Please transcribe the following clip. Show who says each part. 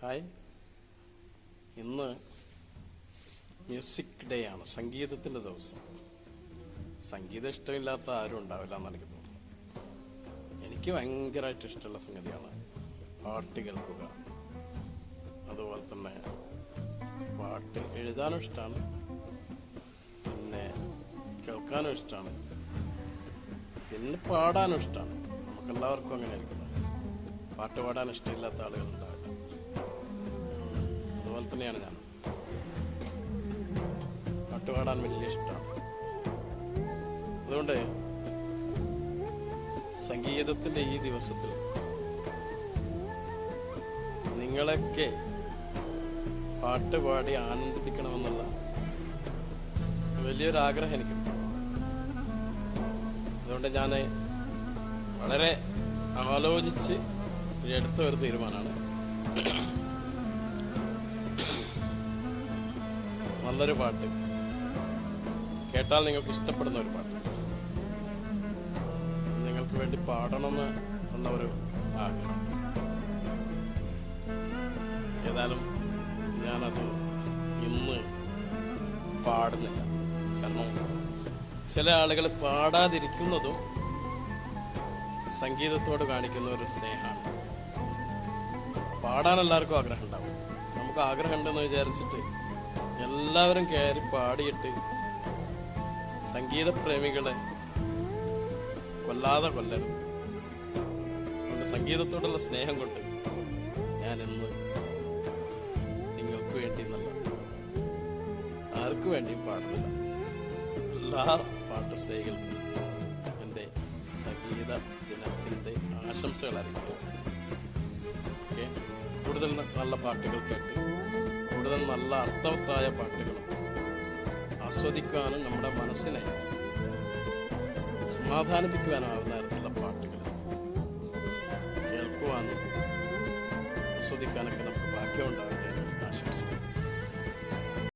Speaker 1: Hi, ഇന്ന് music day ആണ്, സംഗീതത്തിൻ്റെ ദിവസം. സംഗീതം ഇഷ്ടമില്ലാത്ത ആരും ഉണ്ടാവില്ല എന്ന് എനിക്ക് തോന്നുന്നു. എനിക്ക് ഭയങ്കരമായിട്ട് ഇഷ്ടമുള്ള സംഗതിയാണ് പാട്ട് കേൾക്കുക. അതുപോലെ തന്നെ പാട്ട് എഴുതാനും ഇഷ്ടമാണ്, പിന്നെ കേൾക്കാനും ഇഷ്ടമാണ്, പിന്നെ പാടാനും ഇഷ്ടമാണ്. നമുക്കെല്ലാവർക്കും അങ്ങനെ ആയിരിക്കില്ല, പാട്ട് പാടാൻ ഇഷ്ടമില്ലാത്ത ആളുകളുണ്ടാവില്ല. അതുപോലെ തന്നെയാണ് ഞാൻ, പാട്ട് പാടാൻ വലിയ ഇഷ്ടമാണ്. അതുകൊണ്ട് സംഗീതത്തിൻ്റെ ഈ ദിവസത്തിൽ നിങ്ങളൊക്കെ പാട്ട് പാടി ആനന്ദിപ്പിക്കണമെന്നുള്ള വലിയൊരു ആഗ്രഹം എനിക്കുണ്ട്. അതുകൊണ്ട് ഞാൻ വളരെ ആലോചിച്ച് എടുത്ത ഒരു തീരുമാനമാണ്. നല്ലൊരു പാട്ട്, കേട്ടാൽ നിങ്ങൾക്ക് ഇഷ്ടപ്പെടുന്ന ഒരു പാട്ട് നിങ്ങൾക്ക് വേണ്ടി പാടണമെന്ന് ഉള്ള ഒരു ആഗ്രഹം. ഏതായാലും ഞാനത് ഇന്ന് പാടുന്നില്ല. കാരണം ചില ആളുകൾ പാടാതിരിക്കുന്നതും സംഗീതത്തോട് കാണിക്കുന്ന ഒരു സ്നേഹമാണ്. പാടാൻ എല്ലാവർക്കും ആഗ്രഹം ഉണ്ടാവും. നമുക്ക് ആഗ്രഹം ഉണ്ടെന്ന് വിചാരിച്ചിട്ട് എല്ലാവരും കയറി പാടിയിട്ട് സംഗീതപ്രേമികളെ കൊല്ലാതെ കൊല്ലരുത്. അതുകൊണ്ട് സംഗീതത്തോടുള്ള സ്നേഹം കൊണ്ട് ഞാൻ ഇന്ന് നിങ്ങൾക്ക് വേണ്ടി എന്നല്ല, ആർക്കു വേണ്ടിയും പാടുന്നില്ല. എല്ലാ പാട്ട് സ്നേഹികൾക്കും എൻ്റെ സംഗീത ദിനത്തിൻ്റെ ആശംസകൾ അറിയിക്കുന്നു. ഓക്കെ, കൂടുതൽ നല്ല പാട്ടുകൾ കേട്ട് കൂടുതൽ നല്ല അർത്ഥവത്തായ പാട്ടുകളും ആസ്വദിക്കാനും നമ്മുടെ മനസ്സിനെ സമാധാനിപ്പിക്കുവാനാവുന്ന തരത്തിലുള്ള പാട്ടുകൾ കേൾക്കുവാനും ആസ്വദിക്കാനൊക്കെ നമുക്ക് ഭാഗ്യം ഉണ്ടാവട്ടെ എന്ന് ആശംസിക്കുന്നു.